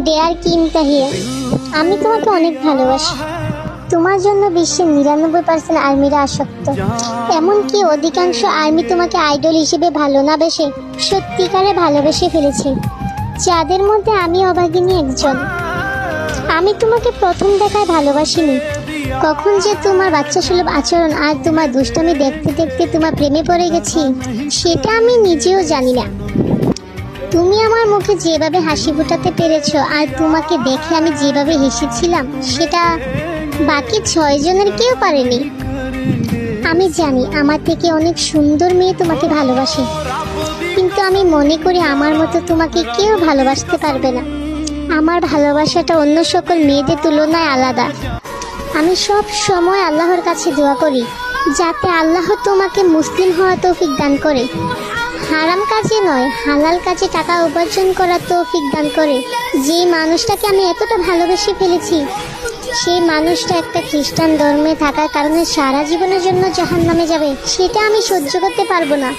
Deer Kim Tahiya, আমি তোমাকে অনেক ভালোবাসি। তোমার জন্য বিশ্বের 99% আর্মিরা আসক্ত। এমনকি অধিকাংশ আর্মি তোমাকে আইডল হিসেবে ভালো না বেশে সত্যিকারে ভালোবেসে ফেলেছে, যাদের মধ্যে আমি অভাগিনী একজন। আমি তোমাকে প্রথম দেখায় ভালোবাসিনি। কখন যে তোমার বাচ্চা সুলভ আচরণ আর তোমার দুষ্টামি দেখতে দেখতে তোমার প্রেমে পড়ে গেছি, সেটা আমি নিজেও জানি না। তুমি আমার মুখে যেভাবে হাসি ফোটাতে পেরেছো আর তোমাকে দেখে আমি যেভাবে হেসেছিলাম, সেটা বাকি 6 জনের কেউ পারেনি। আমি জানি আমার থেকে অনেক সুন্দর মেয়ে তোমাকে ভালোবাসে, কিন্তু আমি মনে করি আমার মতো তোমাকে কেউ ভালোবাসতে পারবে না। আমার ভালোবাসাটা অন্য সকল মেয়েদের তুলনায় আলাদা। আমি সব সময় আল্লাহর কাছে দোয়া করি যাতে আল্লাহ তোমাকে মুসলিম হওয়া তৌফিক দান করে, হারাম কাজে নয় হালাল কাজে টাকা উপার্জন করার তৌফিক দান করে। যে মানুষটাকে আমি এতটা ভালোবেসে ফেলেছি, সেই মানুষটা একটা খ্রিস্টান ধর্মে থাকার কারণে সারা জীবনের জন্য জাহান্নামে যাবে, সেটা আমি সহ্য করতে পারবো না।